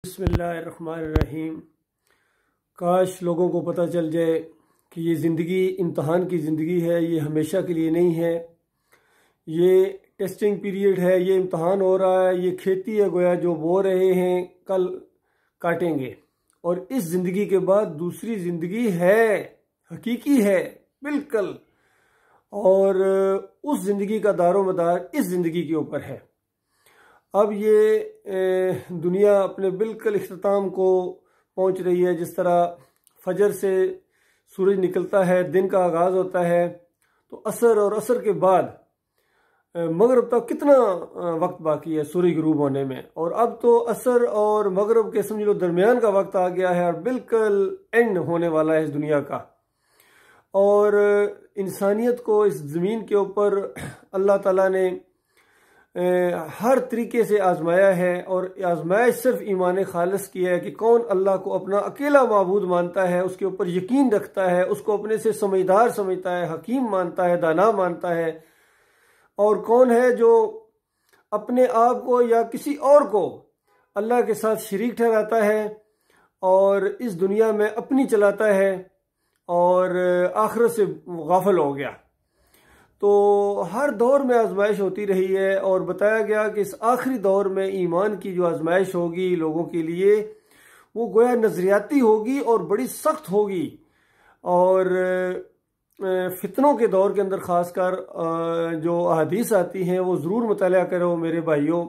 बिस्मिल्लाहिर्रहमानिर्रहीम। काश लोगों को पता चल जाए कि ये ज़िंदगी इम्तहान की ज़िंदगी है, ये हमेशा के लिए नहीं है। ये टेस्टिंग पीरियड है, ये इम्तहान हो रहा है, ये खेती है गोया जो बो रहे हैं कल काटेंगे। और इस ज़िंदगी के बाद दूसरी ज़िंदगी है, हकीकी है बिल्कुल। और उस ज़िंदगी का दारोमदार इस ज़िंदगी के ऊपर है। अब ये दुनिया अपने बिल्कुल इख्तिताम को पहुंच रही है। जिस तरह फजर से सूरज निकलता है, दिन का आगाज़ होता है, तो असर और असर के बाद मगरब तक कितना वक्त बाकी है सूरज गुरूब होने में। और अब तो असर और मगरब के समझ लो दरमियान का वक्त आ गया है और बिल्कुल एंड होने वाला है इस दुनिया का। और इंसानियत को इस ज़मीन के ऊपर अल्लाह ताला ने हर तरीके से आजमाया है। और आजमाइश सिर्फ ईमान खालिस की है कि कौन अल्लाह को अपना अकेला माबूद मानता है, उसके ऊपर यकीन रखता है, उसको अपने से समझदार समझता है, हकीम मानता है, दाना मानता है। और कौन है जो अपने आप को या किसी और को अल्लाह के साथ शरीक ठहराता है और इस दुनिया में अपनी चलाता है और आखिरत से गाफिल हो गया। तो हर दौर में आजमाइश होती रही है और बताया गया कि इस आखिरी दौर में ईमान की जो आजमाइश होगी लोगों के लिए वो गोया नजरियाती होगी और बड़ी सख्त होगी। और फितनों के दौर के अंदर खासकर जो अहादीस आती हैं वो ज़रूर मुताला करो मेरे भाइयों।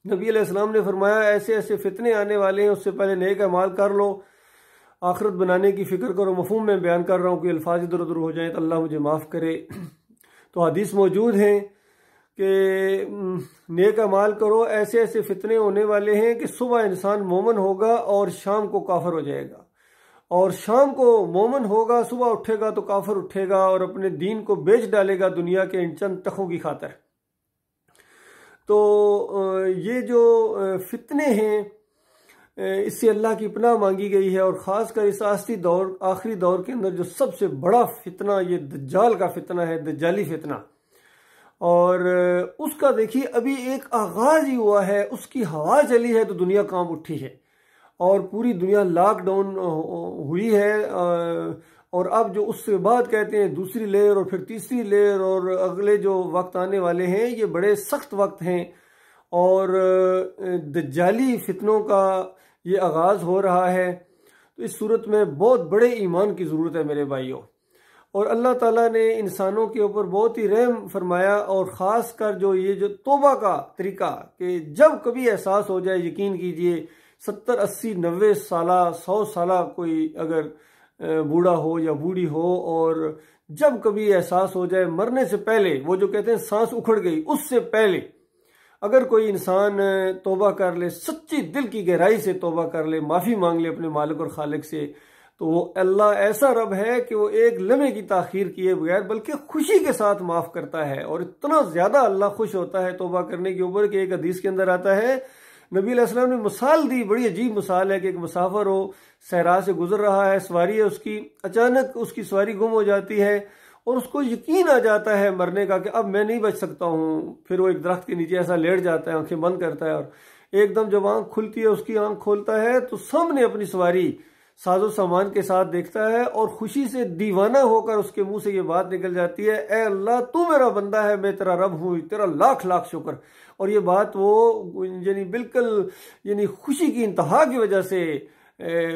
नबी अलैहिस्सलाम ने फरमाया ऐसे ऐसे फितने आने वाले हैं, उससे पहले नेक अमाल कर लो, आखिरत बनाने की फ़िक्र करो। मफहूम में बयान कर रहा हूँ, कोई अल्फाज इधर उधर हो जाए तो अल्लाह मुझे माफ़ करे। तो हदीस मौजूद हैं कि नेक अमाल करो, ऐसे ऐसे फितने होने वाले हैं कि सुबह इंसान मोमन होगा और शाम को काफिर हो जाएगा, और शाम को मोमन होगा, सुबह उठेगा तो काफिर उठेगा और अपने दीन को बेच डालेगा दुनिया के इन चंद तखों की खातिर। तो ये जो फितने हैं इससे अल्लाह की पनाह मांगी गई है। और ख़ासकर इस आखिरी दौर के अंदर जो सबसे बड़ा फितना ये दज्जाल का फितना है, दज्जाली फितना। और उसका देखिए अभी एक आगाज़ ही हुआ है, उसकी हवा चली है तो दुनिया कांप उठी है और पूरी दुनिया लॉकडाउन हुई है। और अब जो उसके बाद कहते हैं दूसरी लेयर और फिर तीसरी लेयर और अगले जो वक्त आने वाले हैं ये बड़े सख्त वक्त हैं। और दज्जाली फितनों का ये आगाज़ हो रहा है। तो इस सूरत में बहुत बड़े ईमान की ज़रूरत है मेरे भाइयों। और अल्लाह ताला ने इंसानों के ऊपर बहुत ही रहम फरमाया। और ख़ास कर जो ये जो तौबा का तरीका कि जब कभी एहसास हो जाए, यकीन कीजिए 70, 80, 90 साल 100 साल कोई अगर बूढ़ा हो या बूढ़ी हो और जब कभी एहसास हो जाए मरने से पहले, वो जो कहते हैं सांस उखड़ गई, उससे पहले अगर कोई इंसान तौबा कर ले, सच्ची दिल की गहराई से तौबा कर ले, माफ़ी मांग ले अपने मालिक और खालिक से, तो वो अल्लाह ऐसा रब है कि वो एक लम्हे की ताखीर किए बगैर बल्कि खुशी के साथ माफ़ करता है। और इतना ज़्यादा अल्लाह खुश होता है तौबा करने के ऊपर कि एक हदीस के अंदर आता है, नबी अलैहिस्सलाम ने मिसाल दी, बड़ी अजीब मिसाल है कि एक मुसाफिर हो, सहरा से गुजर रहा है, सवारी है उसकी, अचानक उसकी सवारी गुम हो जाती है और उसको यकीन आ जाता है मरने का कि अब मैं नहीं बच सकता हूँ। फिर वो एक दरख्त के नीचे ऐसा लेट जाता है, आंखें बंद करता है और एकदम जब आंख खुलती है, उसकी आंख खोलता है तो सामने अपनी सवारी साजो सामान के साथ देखता है और खुशी से दीवाना होकर उसके मुंह से ये बात निकल जाती है, ए अल्लाह तू मेरा बंदा है, मैं तेरा रब हूँ, तेरा लाख लाख शुक्र। और ये बात वो यानी बिल्कुल यानी खुशी की इंतहा की वजह से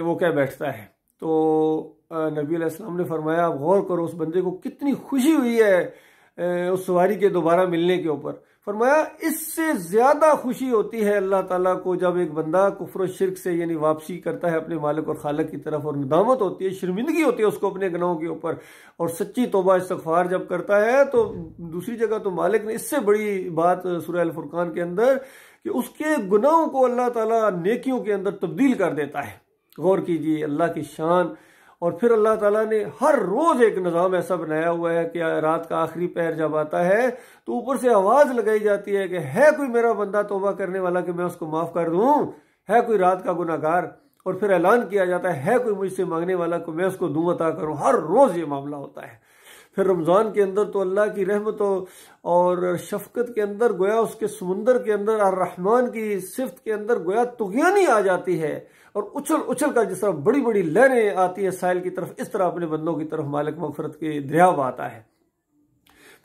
वो कह बैठता है। तो नबी अलैहिस्सलाम ने फरमाया आप गौर करो उस बंदे को कितनी खुशी हुई है उस सवारी के दोबारा मिलने के ऊपर। फरमाया इससे ज्यादा खुशी होती है अल्लाह ताला को जब एक बंदा कुफ्र और शिर्क से यानी वापसी करता है अपने मालिक और खालिक की तरफ, और नदामत होती है, शर्मिंदगी होती है उसको अपने गुनाहों के ऊपर, और सच्ची तौबा इस्तगफार जब करता है। तो दूसरी जगह तो मालिक ने इससे बड़ी बात सूरह अल फुरकान के अंदर कि उसके गुनाहों को अल्लाह ताला नेकियों के अंदर तब्दील कर देता है। गौर कीजिए अल्लाह की शान। और फिर अल्लाह ताला ने हर रोज़ एक निज़ाम ऐसा बनाया हुआ है कि रात का आखिरी पहर जब आता है तो ऊपर से आवाज़ लगाई जाती है कि है कोई मेरा बंदा तौबा करने वाला कि मैं उसको माफ़ कर दूँ, है कोई रात का गुनाहगार, और फिर ऐलान किया जाता है कोई मुझसे मांगने वाला को मैं उसको दूँ अता करूँ। हर रोज़ ये मामला होता है। फिर रमज़ान के अंदर तो अल्लाह की रहमत और शफकत के अंदर गोया उसके समुंदर के अंदर अर्रहमान की सिफ्त के अंदर गोया तुग़यानी आ जाती है और उछल उछल कर जिस तरह बड़ी बड़ी लहरें आती है साहिल की तरफ, इस तरह अपने बंदों की तरफ मालिक मग़फ़िरत के दरिया आता है।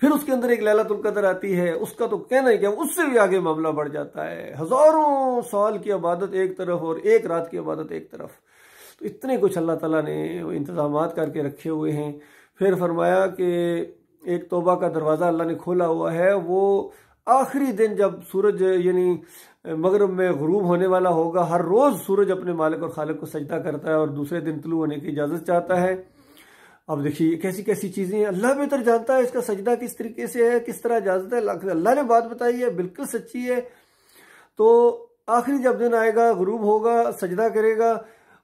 फिर उसके अंदर एक लैलतुल क़द्र आती है, उसका तो कहना ही क्या, उससे भी आगे मामला बढ़ जाता है। हज़ारों साल की इबादत एक तरफ और एक रात की इबादत एक तरफ, तो इतने कुछ अल्लाह ताला ने इंतज़ामात करके रखे हुए हैं। फिर फरमाया कि एक तौबा का दरवाज़ा अल्लाह ने खोला हुआ है, वो आखिरी दिन जब सूरज यानी मगरिब में गुरूब होने वाला होगा, हर रोज़ सूरज अपने मालिक और खालिक को सजदा करता है और दूसरे दिन तुलू होने की इजाज़त चाहता है। अब देखिए कैसी कैसी चीज़ें, अल्लाह बेहतर जानता है इसका सजदा किस तरीके से है, किस तरह इजाज़त है, अल्लाह ने बात बताई है, बिल्कुल सच्ची है। तो आखिरी जब दिन आएगा, गुरूब होगा, सजदा करेगा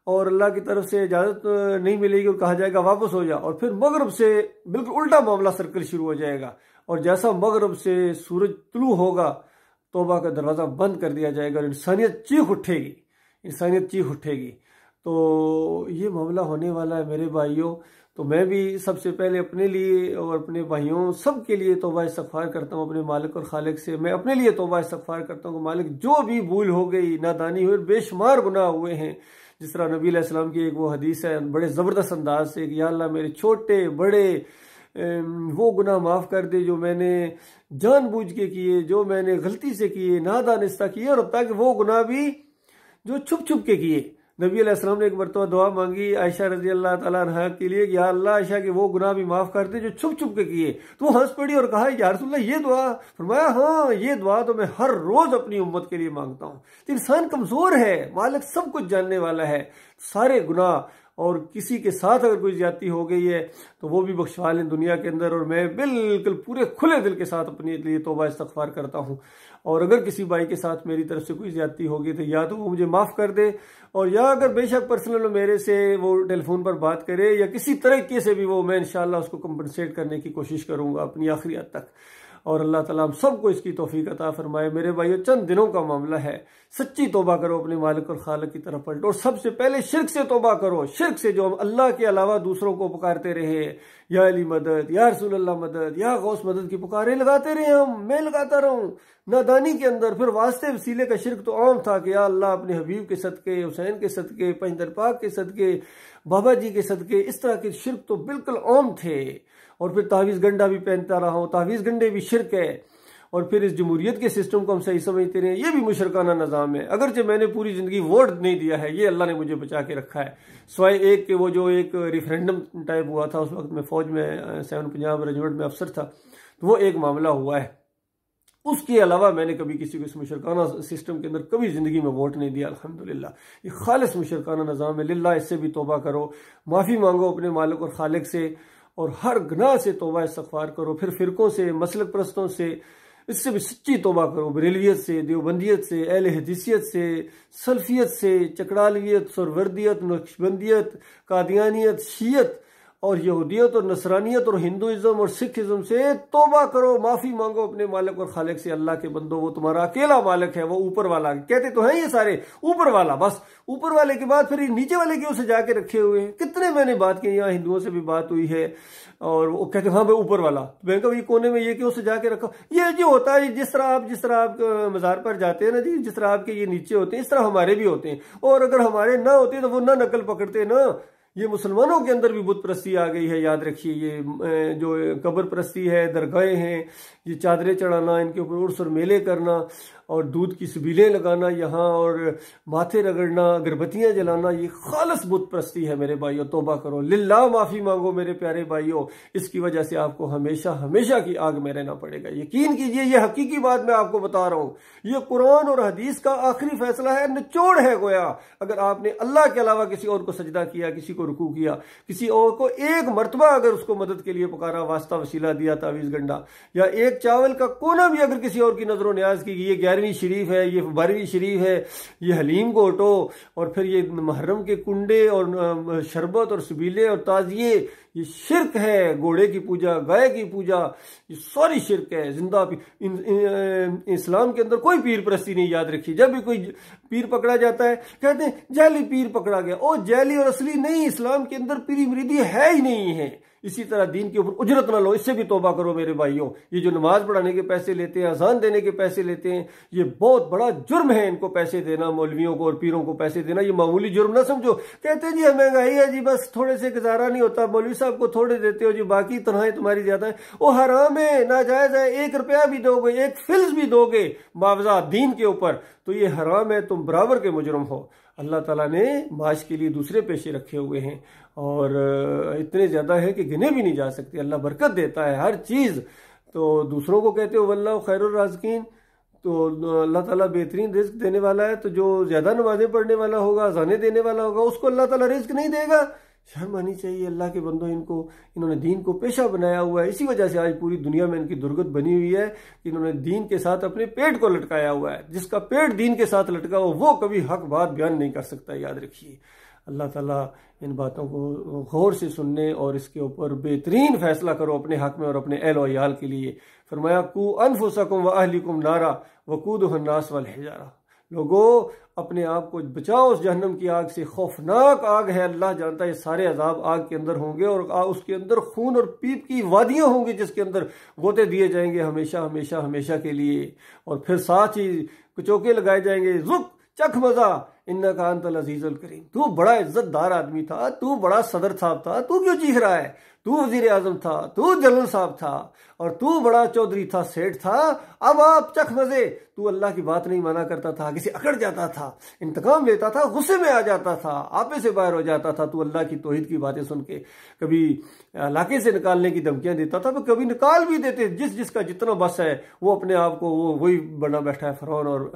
और अल्लाह की तरफ से इजाज़त नहीं मिलेगी और कहा जाएगा वापस हो जा, और फिर मगरब से बिल्कुल उल्टा मामला सर्कल शुरू हो जाएगा और जैसा मगरब से सूरज तुलू होगा तौबा का दरवाज़ा बंद कर दिया जाएगा और इंसानियत चीख उठेगी, इंसानियत चीख उठेगी। तो ये मामला होने वाला है मेरे भाइयों। तो मैं भी सबसे पहले अपने लिए और अपने भाइयों सब के लिए तौबा इस्तग़फ़ार करता हूँ अपने मालिक और खालिक से। मैं अपने लिए तौबा इस्तग़फ़ार करता हूँ कि मालिक जो भी भूल हो गई, नादानी हुई, बेशुमार गुनाह हुए हैं। जिस तरह नबी अलैहि सलाम की एक वो हदीस है बड़े ज़बरदस्त अंदाज से कि या अल्लाह मेरे छोटे बड़े वो गुनाह माफ़ कर दे जो मैंने जानबूझ के किए, जो मैंने गलती से किए, नादानिस्ता किए, और ताकि वो गुनाह भी जो छुप छुप के किए। नबी अलैहिस्सलाम ने एक मरतबा दुआ मांगी आयशा रज़ी अल्लाह ताला अन्हा के लिए, या अल्लाह आयशा के वो गुनाह भी माफ़ कर दे जो छुप छुप के किए। तो वो हंस पड़ी और कहा या रसूलल्लाह ये दुआ? फरमाया हाँ, ये दुआ तो मैं हर रोज़ अपनी उम्मत के लिए मांगता हूँ। तो इंसान कमज़ोर है, मालिक सब कुछ जानने वाला है, सारे गुनाह और किसी के साथ अगर कोई ज्यादती हो गई है तो वो भी बख्शवा लें दुनिया के अंदर। और मैं बिल्कुल पूरे खुले दिल के साथ अपने लिए तौबा इस्तग़फ़ार करता हूँ। और अगर किसी भाई के साथ मेरी तरफ से कोई ज्यादती होगी तो या तो वो मुझे माफ़ कर दे, और या अगर बेशक पर्सनल मेरे से वो टेलीफोन पर बात करे या किसी तरीके से भी वो, मैं इंशाअल्लाह उसको कंपनसेट करने की कोशिश करूँगा अपनी आखिरी हद तक। और अल्लाह ताला हम सबको इसकी तौफीक अता फरमाए। मेरे भाइयों चंद दिनों का मामला है, सच्ची तौबा करो, अपने मालिक और खालिक की तरफ पलटो और सबसे पहले शिर्क से तौबा करो। शिर्क से जो हम अल्लाह के अलावा दूसरों को पुकारते रहे, या अली मदद, या रसूल अल्लाह मदद, या गौस मदद की पुकारे लगाते रहे, हम मैं लगाता रहूं नादानी के अंदर। फिर वास्ते वसीले का शिर्क तो आम था कि या अल्लाह अपने हबीब के सदके, हुसैन के सदके, पंजदर पाक के सदके, बाबा जी के सदके, इस तरह के शिर्क तो बिल्कुल आम थे। और फिर तावीज़ गंडा भी पहनता रहा हूँ, तावीज़ गंडे भी शिर्क है। और फिर इस जमहूरियत के सिस्टम को हम सही समझते रहे, ये भी मुशरकाना निज़ाम है। अगरचे मैंने पूरी ज़िंदगी वोट नहीं दिया है, ये अल्लाह ने मुझे बचा के रखा है, सिवाय एक के वो जो एक रेफरेंडम टाइप हुआ था, उस वक्त मैं फ़ौज में 7 पंजाब रेजिमेंट में अफसर था, तो वो एक मामला हुआ है। उसके अलावा मैंने कभी किसी को इस मुशरकाना सिस्टम के अंदर कभी ज़िंदगी में वोट नहीं दिया। अल्हम्दुलिल्लाह ये खालिस मुशरकाना निज़ाम है। लिल्लाह इससे भी तौबा करो, माफ़ी मांगो अपने मालिक और खालिक से, और हर गुनाह से तौबा इस्तग़फ़ार करो। फिर फ़िरक़ों से, मसलक परस्तों से, इससे भी सच्ची तौबा करो। बरेलवियत से, देवबंदियत से, अहले हदीसियत से, सल्फियत से, चकड़ालवियत, सुरवर्दियत, नक्शबंदियत, कादियानियत, शीयत और यहूदियत और नसरानियत और हिंदुइज्म और सिखिज्म से तौबा करो, माफ़ी मांगो अपने मालिक और खालिक से। अल्लाह के बंदो वो तुम्हारा अकेला मालिक है, वो ऊपर वाला। कहते तो हैं ये सारे ऊपर वाला, बस ऊपर वाले के बाद फिर नीचे वाले क्यों से जाके रखे हुए हैं। कितने मैंने बात की, यहाँ हिंदुओं से भी बात हुई है और वो कहते हाँ भाई ऊपर वाला, तो मैंने कहा ये कोने में ये क्यों से जाके रखा। ये जो होता है जिस तरह आप मज़ार पर जाते हैं ना जी, जिस तरह आपके ये नीचे होते हैं इस तरह हमारे भी होते हैं, और अगर हमारे ना होते तो वो ना नकल पकड़ते ना। ये मुसलमानों के अंदर भी बुत परस्ती आ गई है, याद रखिए। ये जो कब्र परस्ती है, दरगाहें हैं, ये चादरें चढ़ाना, इनके ऊपर उर्स और मेले करना और दूध की सबीलें लगाना यहाँ, और माथे रगड़ना, अगरबत्तियाँ जलाना, ये खालिस बुत परस्ती है मेरे भाइयों। तौबा करो, लिल्लाह माफ़ी मांगो मेरे प्यारे भाइयों। इसकी वजह से आपको हमेशा हमेशा की आग में रहना पड़ेगा। यकीन कीजिए ये हकीकी बात मैं आपको बता रहा हूँ। ये कुरान और हदीस का आखिरी फैसला है, निचोड़ है गोया। अगर आपने अल्लाह के अलावा किसी और को सजदा किया, किसी को रुकू किया, किसी और को एक मरतबा अगर उसको मदद के लिए पुकारा, वास्ता वसीला दिया, तावीज़ गंडा, या एक चावल का कोना भी अगर किसी और की नजरों न्याज की, ये 11वीं शरीफ है, ये 12वीं शरीफ है, ये हलीम को हटो, और फिर ये मुहर्रम के कुंडे और शरबत और सबीले और ताजिए, ये शिरक है। घोड़े की पूजा, गाय की पूजा, ये सारी शिरक है। जिंदा इस्लाम के अंदर कोई पीर परस्ती नहीं, याद रखिए। जब भी कोई पीर पकड़ा जाता है कहते हैं जाली पीर पकड़ा गया, ओ जाली और असली नहीं। इस्लाम के अंदर पीरी मुरीदी है ही नहीं है। इसी तरह दीन के ऊपर उजरत ना लो, इससे भी तौबा करो मेरे भाइयों। ये जो नमाज पढ़ाने के पैसे लेते हैं, अजान देने के पैसे लेते हैं, ये बहुत बड़ा जुर्म है इनको पैसे देना, मौलवियों को और पीरों को पैसे देना। ये मामूली जुर्म ना समझो। कहते हैं जी महंगाई है जी, बस थोड़े से गुजारा नहीं होता, मौलवी साहब को थोड़े देते हो जी, बाकी तनख्वाहें तुम्हारी ज्यादा है। वो हराम है, नाजायज है। 1 रुपया भी दोगे, 1 फिल्स भी दोगे मुआवजा दीन के ऊपर, तो ये हराम है, तुम बराबर के मुजरम हो। अल्लाह ताला ने माश के लिए दूसरे पेशे रखे हुए हैं और इतने ज़्यादा है कि गिने भी नहीं जा सकते। अल्लाह बरकत देता है हर चीज़। तो दूसरों को कहते हो वल्लाहु खैरुर राज़िकीन, तो अल्लाह ताला बेहतरीन रिज्क देने वाला है। तो जो ज़्यादा नमाजें पढ़ने वाला होगा, अज़ाने देने वाला होगा, उसको अल्लाह ताला रिज्क नहीं देगा। शर्म आनी चाहिए अल्लाह के बंदों। इन्होंने दीन को पेशा बनाया हुआ है। इसी वजह से आज पूरी दुनिया में इनकी दुर्गत बनी हुई है कि इन्होंने दीन के साथ अपने पेट को लटकाया हुआ है। जिसका पेट दीन के साथ लटका हो वो कभी हक बात बयान नहीं कर सकता, याद रखिए। अल्लाह ताला इन बातों को गौर से सुनने और इसके ऊपर बेहतरीन फैसला करो अपने हक में और अपने अहल और याल के लिए। फरमाया कू अनफुसकुम व अहलिकुम नारा वकूदुहा अन्नास वल हिजारा। लोगों, अपने आप को बचाओ उस जहन्नम की आग से। खौफनाक आग है, अल्लाह जानता है। सारे अजाब आग के अंदर होंगे और उसके अंदर खून और पीप की वादियां होंगी जिसके अंदर गोते दिए जाएंगे हमेशा हमेशा हमेशा के लिए। और फिर साथ ही कुचोके लगाए जाएंगे, रुक चख मजा इन्नका अंतल अजीजुल करीम। तू बड़ा इज्जतदार आदमी था, तू बड़ा सदर साहब था, तू क्यों चीख रहा है? तू वजीर आजम था, तू जनरल साहब था और तू बड़ा चौधरी था, सेठ था। अब आप चख मजे। तू अल्लाह की बात नहीं माना करता था, किसी अकड़ जाता था, इंतकाम लेता था, गुस्से में आ जाता था, आपे से बाहर हो जाता था। तू अल्लाह की तौहीद की बातें सुन के कभी इलाके से निकालने की धमकियां देता था, तो कभी निकाल भी देते। जिसका जितना बस है वो अपने आप को वो वही बना बैठा है, फरौन और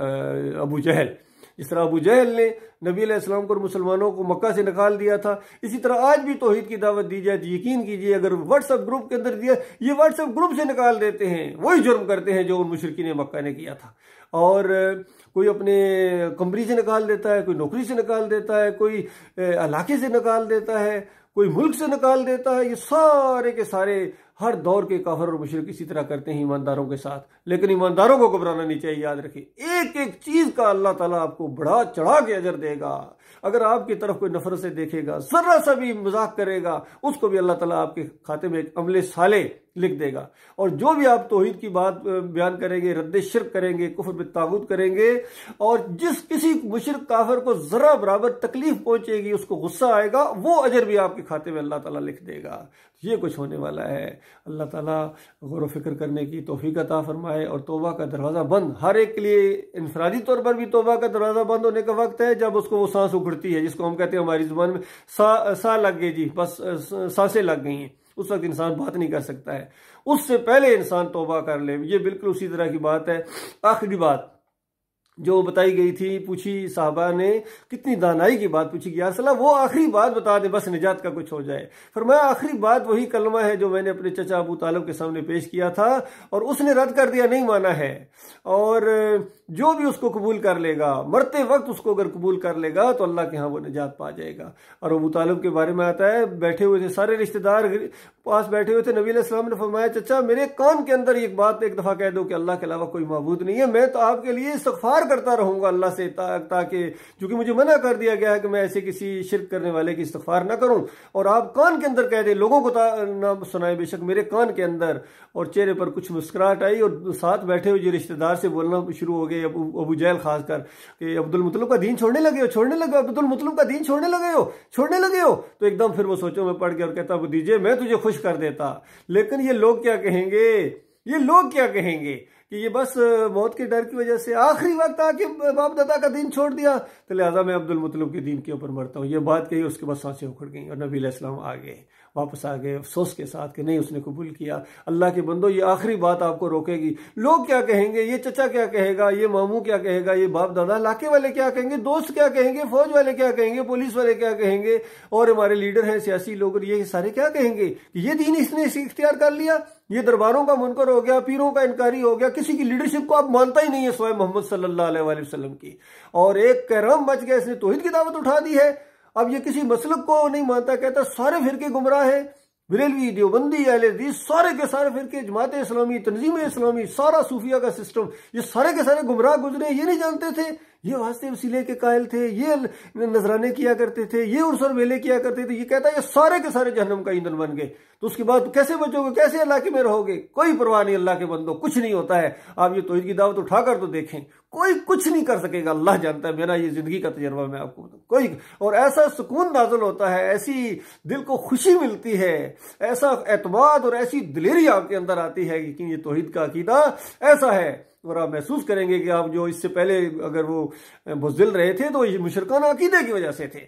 अबू जहल। जिस तरह अबू जहल ने नबी अलैहिस्सलाम को और मुसलमानों को मक्का से निकाल दिया था, इसी तरह आज भी तौहीद की दावत दी जाए तो यकीन कीजिए अगर व्हाट्सएप ग्रुप के अंदर दिया, ये व्हाट्सएप ग्रुप से निकाल देते हैं। वही जुर्म करते हैं जो उन मुशरिकीन मक्का ने किया था। और कोई अपने कंपनी से निकाल देता है, कोई नौकरी से निकाल देता है, कोई इलाके से निकाल देता है, कोई मुल्क से निकाल देता है। ये सारे के सारे हर दौर के काफिर और मुशरिक इसी तरह करते हैं ईमानदारों के साथ। लेकिन ईमानदारों को घबराना नहीं चाहिए, याद रखिए। एक एक चीज का अल्लाह ताला आपको बढ़ा चढ़ा के अजर देगा। अगर आपकी तरफ कोई नफरत से देखेगा, जरा सा भी मजाक करेगा, उसको भी अल्लाह ताला आपके खाते में एक अमले साले लिख देगा। और जो भी आप तौहीद की बात बयान करेंगे, रद्द शिर्क करेंगे, कुफ्र बित्तागूत करेंगे, और जिस किसी मुशरिक काफिर को जरा बराबर तकलीफ पहुंचेगी, उसको गुस्सा आएगा, वो अजर भी आपके खाते में अल्लाह ताला लिख देगा। ये कुछ होने वाला है। अल्लाह ताला गौर व फिक्र करने की तौफीक अता फरमाए। और तौबा का दरवाज़ा बंद हर एक के लिए इनफरादी तौर पर भी तौबा का दरवाज़ा बंद होने का वक्त है जब उसको वो सांस उखड़ती है, जिसको हम कहते हैं हमारी जुबान में सा लग गई जी, बस सांसें लग गई हैं। उस वक्त इंसान बात नहीं कर सकता है। उससे पहले इंसान तौबा कर ले। ये बिल्कुल उसी तरह की बात है। आखिरी बात जो बताई गई थी, पूछी साहबा ने, कितनी दानाई की बात पूछी कि या रसूलल्लाह वो आखिरी बात बता दे, बस निजात का कुछ हो जाए। फरमाया आखिरी बात वही कलमा है जो मैंने अपने चचा अबू तालिब के सामने पेश किया था और उसने रद्द कर दिया, नहीं माना है। और जो भी उसको कबूल कर लेगा, मरते वक्त उसको अगर कबूल कर लेगा तो अल्लाह के यहाँ वो निजात पा जाएगा। और अबू तालिब के बारे में आता है, बैठे हुए थे सारे रिश्तेदार पास बैठे हुए थे। नबी अलैहिस्सलाम ने फरमाया चचा मेरे कान के अंदर एक बात एक दफा कह दो कि अल्लाह के अलावा कोई माबूद नहीं है, मैं तो आपके लिए इस्तगफार करता रहूंगा अल्लाह से, ताकि क्योंकि मुझे मना कर दिया गया है कि मैं ऐसे किसी शिर्क करने वाले की इस्तगफार ना करूं। और आप कान के अंदर कह दे, लोगों को ना सुनाए, बेशक मेरे कान के अंदर। और चेहरे पर कुछ मुस्कुराहट आई और साथ बैठे हुए जो रिश्तेदार से बोलना शुरू हो गए, अबू जहल खासकर, कि अब्दुल मुत्तलिब का दीन छोड़ने लगे हो, अब्दुल मुत्तलिब का दीन छोड़ने लगे हो। तो एकदम फिर वो सोचो में पड़ गया और कहता दीजिए मैं तुझे खुश कर देता। लेकिन ये लोग क्या कहेंगे कि ये बस मौत के डर की वजह से आखिरी वक्त आके बाप दादा का दीन छोड़ दिया, तो लिहाजा मैं अब्दुल मुत्तलिब के दीन के ऊपर मरता हूँ। ये बात कही, उसके बाद सांसें उखड़ गई और नबी अलैहिस्सलाम आ गए, वापस आ गए अफसोस के साथ कि नहीं उसने कबूल किया। अल्लाह के बंदो, ये आखिरी बात आपको रोकेगी। लोग क्या कहेंगे, ये चचा क्या कहेगा, ये मामू क्या कहेगा, ये बाप दादा, इलाके वाले क्या कहेंगे, दोस्त क्या कहेंगे, फौज वाले क्या कहेंगे, पुलिस वाले क्या कहेंगे, और हमारे लीडर हैं सियासी लोग, ये सारे क्या कहेंगे कि ये दीन इसने इख्तियार कर लिया, ये दरबारों का मुनकर हो गया, पीरों का इनकारी हो गया, किसी की लीडरशिप को आप मानता ही नहीं है सिवाय मोहम्मद सल्लल्लाहु अलैहि वसल्लम की। और एक कहराम बच गया, इसने तौहीद की दावत उठा दी है। अब ये किसी मसलक को नहीं मानता, कहता सारे फिरके गुमराह हैं, बरेलवी, देवबंदी, अहले हदीस, सारे के सारे फिरके, जमात इस्लामी, तंजीम इस्लामी, सारा सूफिया का सिस्टम, ये सारे के सारे गुमराह गुजरे, ये नहीं जानते थे। ये वास्ते वसीले के कायल थे, ये नजराने किया करते थे, ये उर्स और मेले किया करते थे। ये कहता है ये सारे के सारे जहन्नम का ईंधन बन गए। तो उसके बाद कैसे बचोगे, कैसे अल्लाह के में रहोगे? कोई परवाह नहीं अल्लाह के बंदो, कुछ नहीं होता है। आप ये तौहीद की दावत उठाकर तो देखें, कोई कुछ नहीं कर सकेगा। अल्लाह जानता है, मेरा ये जिंदगी का तजर्बा मैं आपको बताऊं, कोई। और ऐसा सुकून नाजुल होता है, ऐसी दिल को खुशी मिलती है, ऐसा एतमाद और ऐसी दिलेरी आपके अंदर आती है कि ये तौहीद का अकीदा ऐसा है। और आप महसूस करेंगे कि आप जो इससे पहले अगर वो बुज़दिल रहे थे तो ये मुशरिकाना अकीदे की वजह से थे।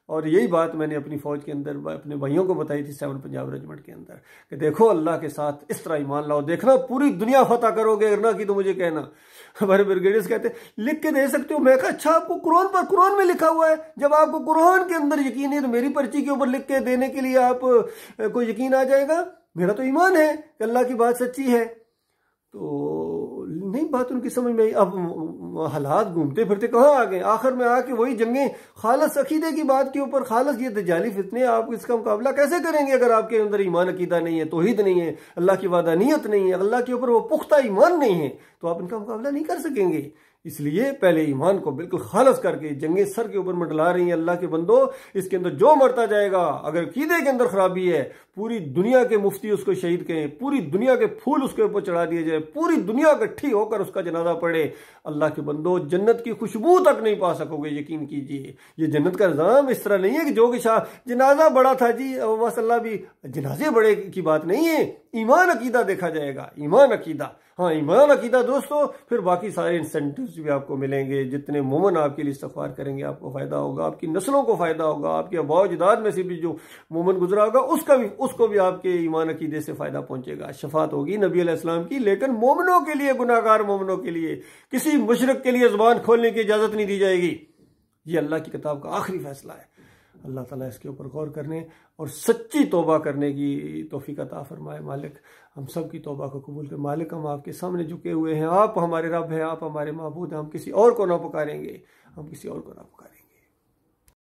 और यही बात मैंने अपनी फौज के अंदर अपने भाइयों को बताई थी 7 पंजाब रेजिमेंट के अंदर कि देखो अल्लाह के साथ इस तरह ईमान लाओ, देखना पूरी दुनिया फतह करोगे, अगर ना की तो मुझे कहना। हमारे ब्रिगेडियर्स कहते लिख के दे सकते हो? मैं कहा अच्छा आपको कुरान में लिखा हुआ है? जब आपको कुरान के अंदर यकीन है तो मेरी पर्ची के ऊपर लिख के देने के लिए आप को यकीन आ जाएगा? मेरा तो ईमान है कि अल्लाह की बात सच्ची है। तो नहीं बात उनकी समझ में आई। अब हालात घूमते फिरते कहाँ आ गए, आखिर में आके वही जंगें खालस अकीदे की बात के ऊपर, खालस ये दजाली फितने, आप इसका मुकाबला कैसे करेंगे अगर आपके अंदर ईमान अकीदा नहीं है, तौहीद नहीं है, अल्लाह की वादानियत नहीं है, अल्लाह के ऊपर वो पुख्ता ईमान नहीं है, तो आप इनका मुकाबला नहीं कर सकेंगे। इसलिए पहले ईमान को बिल्कुल खालस करके जंगे सर के ऊपर मंडला रही हैं अल्लाह के बंदो। इसके अंदर जो मरता जाएगा, अगर अकीदे के अंदर खराबी है, पूरी दुनिया के मुफ्ती उसको शहीद कहें, पूरी दुनिया के फूल उसके ऊपर चढ़ा दिए जाए, पूरी दुनिया इकट्ठी होकर उसका जनाजा पड़े, अल्लाह के बंदो जन्नत की खुशबू तक नहीं पा सकोगे, यकीन कीजिए। ये जन्नत का निजाम इस तरह नहीं है कि जो कि जनाजा बड़ा था जी बस अल्लाह भी, जनाजे बड़े की बात नहीं है, ईमान अकीदा देखा जाएगा, ईमान अकीदा। हाँ ईमान अकीदा दोस्तों, फिर बाकी सारे इंसेंटिव्स भी आपको मिलेंगे। जितने मोमन आपके लिए इस्तग़फ़ार करेंगे आपको फायदा होगा, आपकी नस्लों को फायदा होगा, आपके अबा अजदाद में से भी जो मोमन गुजरा होगा उसको भी आपके ईमान अकीदे से फायदा पहुंचेगा, शफात होगी नबी अलैहिस्सलाम की। लेकिन मोमनों के लिए, गुनाहगार मोमनों के लिए, किसी मुशरिक के लिए जुबान खोलने की इजाजत नहीं दी जाएगी। ये अल्लाह की किताब का आखिरी फैसला है। अल्लाह ताला इसके ऊपर गौर करने और सच्ची तौबा करने की तौफीक अता फरमाए। मालिक हम सब की तौबा को कबूल कर। मालिक हम आपके सामने झुके हुए हैं, आप हमारे रब हैं, आप हमारे माबूद हैं, हम किसी और को ना पुकारेंगे, हम किसी और को ना पुकारेंगे।